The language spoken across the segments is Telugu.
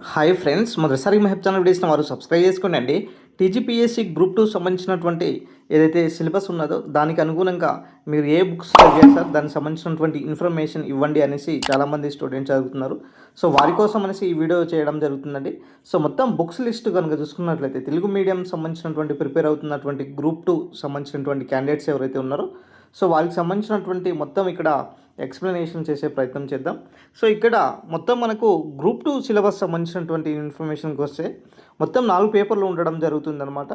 హాయ్ ఫ్రెండ్స్, మొదటిసారి మా హెల్ప్ ఛానల్ వీడియోస్ని వారు సబ్స్క్రైబ్ చేసుకోండి. టీజీపీఎస్సీ గ్రూప్ 2 సంబంధించినటువంటి ఏదైతే సిలబస్ ఉన్నదో దానికి అనుగుణంగా మీరు ఏ బుక్స్ చదివారు సార్, దానికి సంబంధించినటువంటి ఇన్ఫర్మేషన్ ఇవ్వండి అనేసి చాలామంది స్టూడెంట్స్ చదువుతున్నారు. సో వారి కోసం అనేసి ఈ వీడియో చేయడం జరుగుతుందండి. సో మొత్తం బుక్స్ లిస్ట్ కనుక చూసుకున్నట్లయితే తెలుగు మీడియం సంబంధించినటువంటి ప్రిపేర్ అవుతున్నటువంటి గ్రూప్ 2 సంబంధించినటువంటి క్యాండిడేట్స్ ఎవరైతే ఉన్నారో సో వారికి సంబంధించినటువంటి మొత్తం ఇక్కడ ఎక్స్ప్లెనేషన్ చేసే ప్రయత్నం చేద్దాం. సో ఇక్కడ మొత్తం మనకు గ్రూప్ 2 సిలబస్ సంబంధించినటువంటి ఇన్ఫర్మేషన్కి వస్తే మొత్తం 4 పేపర్లు ఉండడం జరుగుతుందన్నమాట.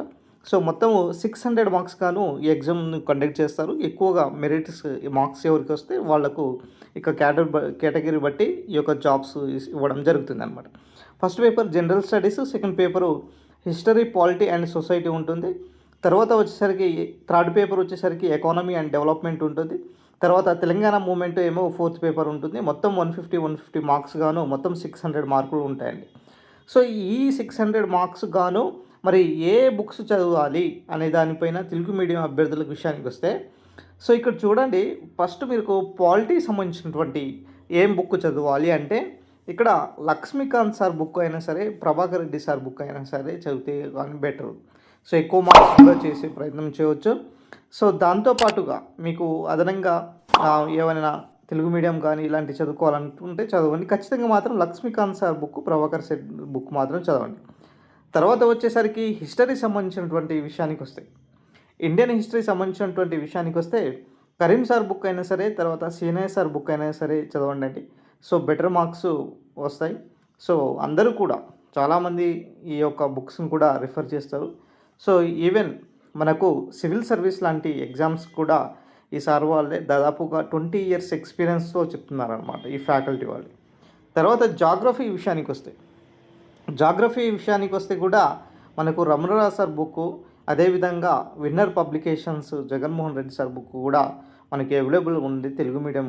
సో మొత్తం 600 మార్క్స్ గాను ఈ ఎగ్జామ్ని కండక్ట్ చేస్తారు. ఎక్కువగా మెరిట్స్ మార్క్స్ ఎవరికి వస్తే వాళ్లకు ఇక కేటగిరీ బట్టి ఈ యొక్క జాబ్స్ ఇవ్వడం జరుగుతుందన్నమాట. First paper general studies, second paper history, polity and society ఉంటుంది. తర్వాత వచ్చేసరికి థర్డ్ పేపర్ వచ్చేసరికి ఎకానమీ అండ్ డెవలప్మెంట్ ఉంటుంది. తర్వాత తెలంగాణ మూమెంట్ ఏమో ఫోర్త్ పేపర్ ఉంటుంది. మొత్తం 150 మార్క్స్ గాను మొత్తం 600 మార్కులు ఉంటాయండి. సో ఈ 600 మార్క్స్ గాను మరి ఏ బుక్స్ చదవాలి అనే దానిపైన తెలుగు మీడియం అభ్యర్థుల విషయానికి వస్తే సో ఇక్కడ చూడండి, ఫస్ట్ మీకు పాలిటీ సంబంధించినటువంటి ఏం బుక్ చదవాలి అంటే ఇక్కడ లక్ష్మీకాంత్ సార్ బుక్ అయినా సరే, ప్రభాకర్ రెడ్డి సార్ బుక్ అయినా సరే చదివితే కానీ బెటర్. సో ఎక్కువ మార్క్స్ కూడా చేసే ప్రయత్నం చేయవచ్చు. సో దాంతోపాటుగా మీకు అదనంగా ఏమైనా తెలుగు మీడియం కానీ ఇలాంటి చదువుకోవాలనుకుంటే చదవండి. ఖచ్చితంగా మాత్రం Laxmikanth sir book, Prabhakar set book మాత్రం చదవండి. తర్వాత వచ్చేసరికి హిస్టరీ సంబంధించినటువంటి విషయానికి వస్తే, ఇండియన్ హిస్టరీ సంబంధించినటువంటి విషయానికి వస్తే కరీం సార్ బుక్ అయినా సరే, తర్వాత సీనయ్య సార్ బుక్ అయినా సరే చదవండి అండి. సో బెటర్ మార్క్స్ వస్తాయి. సో అందరూ కూడా చాలామంది ఈ యొక్క బుక్స్ని కూడా రిఫర్ చేస్తారు. సో ఈవెన్ మనకు సివిల్ సర్వీస్ లాంటి ఎగ్జామ్స్ కూడా ఈ సార్ వాళ్ళే దాదాపుగా 20 ఇయర్స్ ఎక్స్పీరియన్స్తో చెప్తున్నారనమాట ఈ ఫ్యాకల్టీ వాళ్ళు. తర్వాత జాగ్రఫీ విషయానికి వస్తే కూడా మనకు రమణరాజ్ సార్ బుక్, అదేవిధంగా winner publications Jaganmohan Reddy sir book కూడా మనకి అవైలబుల్ ఉంది తెలుగు మీడియం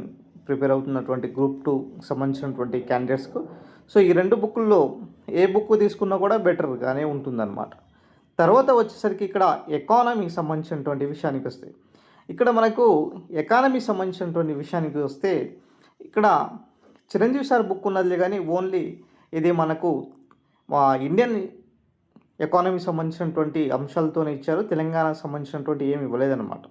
ప్రిపేర్ అవుతున్నటువంటి గ్రూప్ 2 సంబంధించినటువంటి క్యాండిడేట్స్కు. సో ఈ రెండు బుక్కుల్లో ఏ బుక్ తీసుకున్నా కూడా బెటర్గానే ఉంటుందన్నమాట. తర్వాత వచ్చేసరికి ఇక్కడ ఎకానమీకి సంబంధించినటువంటి విషయానికి వస్తే ఇక్కడ మనకు ఎకానమీ సంబంధించినటువంటి విషయానికి వస్తే ఇక్కడ చిరంజీవి సార్ బుక్ ఉన్నది, కానీ ఓన్లీ ఇది మనకు ఇండియన్ ఎకానమీ సంబంధించినటువంటి అంశాలతోనే ఇచ్చారు. తెలంగాణకు సంబంధించినటువంటి ఏమి ఇవ్వలేదన్నమాట.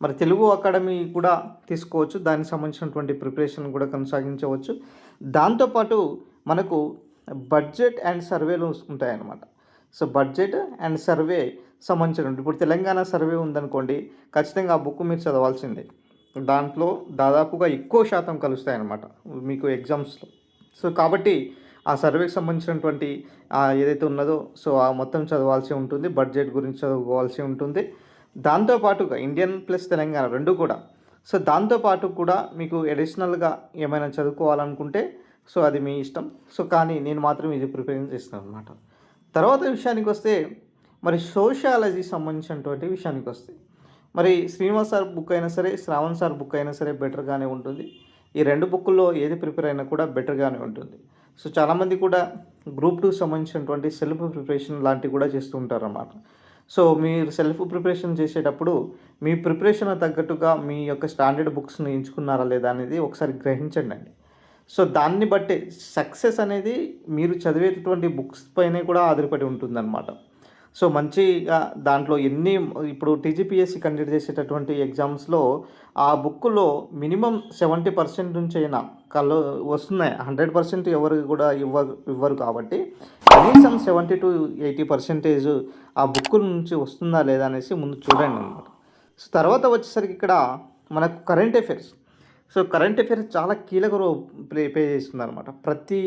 మరి తెలుగు అకాడమీ కూడా తీసుకోవచ్చు, దానికి సంబంధించినటువంటి ప్రిపరేషన్ కూడా కొనసాగించవచ్చు. దాంతోపాటు మనకు బడ్జెట్ అండ్ సర్వేలు ఉంటాయన్నమాట. సో బడ్జెట్ అండ్ సర్వే సంబంధించిన ఇప్పుడు తెలంగాణ సర్వే ఉందనుకోండి, ఖచ్చితంగా ఆ బుక్ మీరు చదవాల్సిందే. దాంట్లో దాదాపుగా ఎక్కువ శాతం కలుస్తాయన్నమాట మీకు ఎగ్జామ్స్లో. సో కాబట్టి ఆ సర్వేకి సంబంధించినటువంటి ఏదైతే ఉన్నదో సో ఆ మొత్తం చదవాల్సి ఉంటుంది. బడ్జెట్ గురించి చదువుకోవాల్సి ఉంటుంది. దాంతోపాటుగా ఇండియన్ ప్లస్ తెలంగాణ రెండు కూడా. సో దాంతోపాటు కూడా మీకు అడిషనల్గా ఏమైనా చదువుకోవాలనుకుంటే సో అది మీ ఇష్టం. సో కానీ నేను మాత్రం ఇది ప్రిపేర్ చేస్తాను అనమాట. తర్వాత విషయానికి వస్తే మరి సోషియాలజీ సంబంధించినటువంటి విషయానికి వస్తే మరి శ్రీనివాస్ సార్ బుక్ అయినా సరే, శ్రావణ్ సార్ బుక్ అయినా సరే బెటర్గానే ఉంటుంది. ఈ రెండు బుక్కుల్లో ఏది ప్రిపేర్ అయినా కూడా బెటర్గానే ఉంటుంది. సో చాలామంది కూడా గ్రూప్ 2 సంబంధించినటువంటి సెల్ఫ్ ప్రిపరేషన్ లాంటివి కూడా చేస్తూ ఉంటారు అన్నమాట. సో మీరు సెల్ఫ్ ప్రిపరేషన్ చేసేటప్పుడు మీ ప్రిపరేషన్ తగ్గట్టుగా మీ యొక్క స్టాండర్డ్ బుక్స్ని ఎంచుకున్నారా లేదా అనేది ఒకసారి గ్రహించండి అండి. సో దాన్ని బట్టే సక్సెస్ అనేది మీరు చదివేటటువంటి బుక్స్ పైనే కూడా ఆధారపడి ఉంటుందన్నమాట. సో మంచిగా దాంట్లో ఇప్పుడు టీజీపీఎస్సీ కండక్ట్ చేసేటటువంటి ఎగ్జామ్స్లో ఆ బుక్లో మినిమం 70% నుంచి అయినా వస్తున్నాయి. 100% ఎవరు కూడా ఇవ్వరు కాబట్టి కనీసం 70 to 80% ఆ బుక్ నుంచి వస్తుందా లేదా అనేసి ముందు చూడండి అన్నమాట. సో తర్వాత వచ్చేసరికి ఇక్కడ మనకు current affairs. So current affairs చాలా కీలక రోల్ ప్లే చేస్తుంది అనమాట. ప్రతి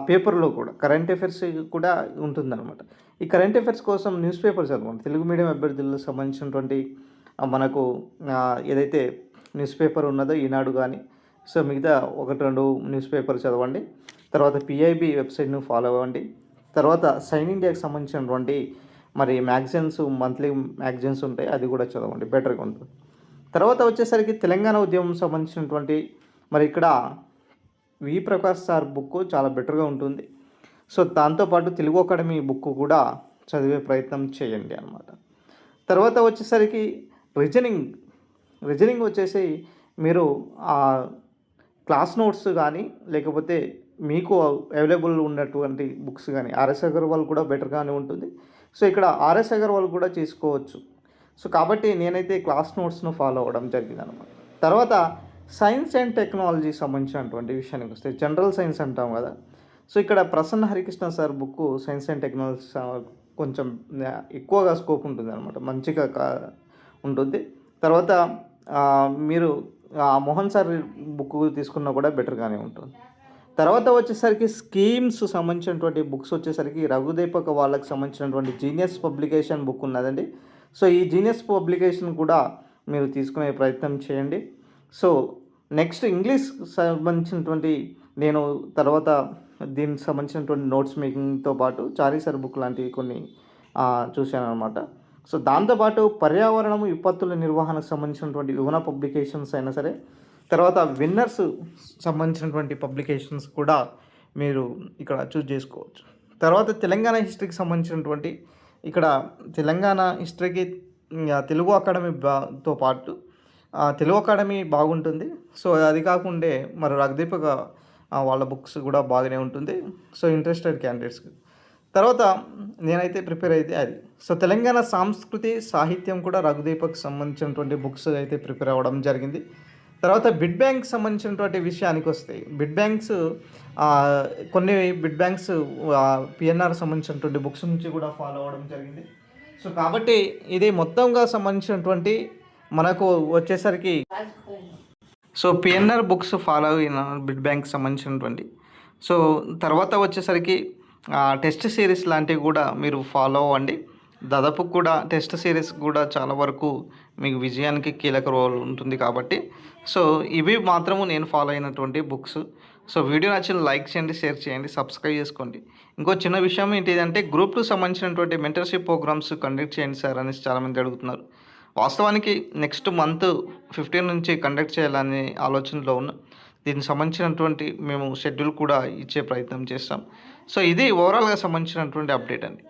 పేపర్లో కూడా కరెంట్ అఫైర్స్ కూడా ఉంటుందన్నమాట. ఈ కరెంట్ అఫైర్స్ కోసం న్యూస్ పేపర్ చదవండి. తెలుగు మీడియం అభ్యర్థులకు సంబంధించినటువంటి మనకు ఏదైతే న్యూస్ పేపర్ ఉన్నదో ఈనాడు కానీ సో మిగతా 1-2 న్యూస్ పేపర్ చదవండి. తర్వాత పిఐబి వెబ్సైట్ను ఫాలో అవ్వండి. తర్వాత సైన్ ఇండియాకి సంబంధించినటువంటి మరి మ్యాగజైన్స్, మంత్లీ మ్యాగజైన్స్ ఉంటాయి, అది కూడా చదవండి, బెటర్గా ఉంటుంది. తర్వాత వచ్చేసరికి తెలంగాణ ఉద్యమం సంబంధించినటువంటి మరి ఇక్కడ వి ప్రకాష్ సార్ బుక్ చాలా బెటర్గా ఉంటుంది. సో దాంతోపాటు తెలుగు అకాడమీ బుక్ కూడా చదివే ప్రయత్నం చేయండి అన్నమాట. తర్వాత వచ్చేసరికి రీజనింగ్ వచ్చేసి మీరు క్లాస్ నోట్స్ కానీ లేకపోతే మీకు అవైలబుల్ ఉన్నటువంటి బుక్స్ కానీ ఆర్ఎస్ అగర్వాల్ కూడా బెటర్గానే ఉంటుంది. సో ఇక్కడ ఆర్ఎస్ అగర్వాల్ కూడా తీసుకోవచ్చు. సో కాబట్టి నేనైతే క్లాస్ నోట్స్ను ఫాలో అవ్వడం జరిగిందనమాట. తర్వాత సైన్స్ అండ్ టెక్నాలజీ సంబంధించినటువంటి విషయానికి వస్తే జనరల్ సైన్స్ అంటాం కదా. సో ఇక్కడ Prasanna Harikrishna sir book science and technology కొంచెం ఎక్కువగా స్కోప్ ఉంటుంది అనమాట, మంచిగా ఉంటుంది. తర్వాత మీరు మోహన్ సార్ బుక్ తీసుకున్నా కూడా బెటర్గానే ఉంటుంది. తర్వాత వచ్చేసరికి స్కీమ్స్ సంబంధించినటువంటి బుక్స్ వచ్చేసరికి రఘుదీపక్ వాళ్ళకి సంబంధించినటువంటి జీనియస్ పబ్లికేషన్ బుక్ ఉన్నదండి. సో ఈ జీనియస్ పబ్లికేషన్ కూడా మీరు తీసుకునే ప్రయత్నం చేయండి. సో నెక్స్ట్ ఇంగ్లీష్ సంబంధించినటువంటి నేను తర్వాత దీనికి సంబంధించినటువంటి నోట్స్ మేకింగ్తో పాటు చారీ సార్ బుక్ లాంటివి కొన్ని చూశాను అనమాట. సో దాంతోపాటు పర్యావరణం విపత్తుల నిర్వహణకు సంబంధించినటువంటి వివరణ పబ్లికేషన్స్ అయినా సరే, తర్వాత విన్నర్స్ సంబంధించినటువంటి పబ్లికేషన్స్ కూడా మీరు ఇక్కడ చూస్ చేసుకోవచ్చు. తర్వాత తెలంగాణ హిస్టరీకి సంబంధించినటువంటి ఇక్కడ తెలంగాణ హిస్టరీకి తెలుగు అకాడమీతో పాటు తెలుగు అకాడమీ బాగుంటుంది. సో అది కాకుండా మరి రఘుదీపక్ వాళ్ళ బుక్స్ కూడా బాగానే ఉంటుంది. సో ఇంట్రెస్టెడ్ క్యాండిడేట్స్కి. తర్వాత నేనైతే ప్రిపేర్ అయితే అది. సో తెలంగాణ సంస్కృతి సాహిత్యం కూడా రఘుదీపక్ సంబంధించినటువంటి బుక్స్ అయితే ప్రిపేర్ అవ్వడం జరిగింది. తర్వాత బిడ్ బ్యాంక్ సంబంధించినటువంటి విషయానికి వస్తే బిడ్ బ్యాంక్స్ కొన్ని బిడ్ బ్యాంక్స్ పిఎన్ఆర్ సంబంధించినటువంటి బుక్స్ నుంచి కూడా ఫాలో అవ్వడం జరిగింది. సో కాబట్టి ఇది మొత్తంగా సంబంధించినటువంటి మనకు వచ్చేసరికి సో పిఎన్ఆర్ బుక్స్ ఫాలో అయిన బిడ్ బ్యాంక్ సంబంధించినటువంటి. సో తర్వాత వచ్చేసరికి టెస్ట్ సిరీస్ లాంటివి కూడా మీరు ఫాలో అవ్వండి. దాదాపు కూడా టెస్ట్ సిరీస్ కూడా చాలా వరకు మీకు విజయానికి కీలక రోల్ ఉంటుంది కాబట్టి సో ఇవి మాత్రము నేను ఫాలో అయినటువంటి బుక్స్. సో వీడియో నచ్చిన లైక్ చేయండి, షేర్ చేయండి, సబ్స్క్రైబ్ చేసుకోండి. ఇంకో చిన్న విషయం ఏంటిదంటే గ్రూప్ 2 సంబంధించినటువంటి మెంటర్షిప్ ప్రోగ్రామ్స్ కండక్ట్ చేయండి సార్ అనేసి చాలామంది అడుగుతున్నారు. వాస్తవానికి నెక్స్ట్ మంత్ 15 నుంచి కండక్ట్ చేయాలనే ఆలోచనలో ఉన్నాం. దీనికి సంబంధించినటువంటి మేము షెడ్యూల్ కూడా ఇచ్చే ప్రయత్నం చేస్తాం. సో ఇది ఓవరాల్గా సంబంధించినటువంటి అప్డేట్ అండి.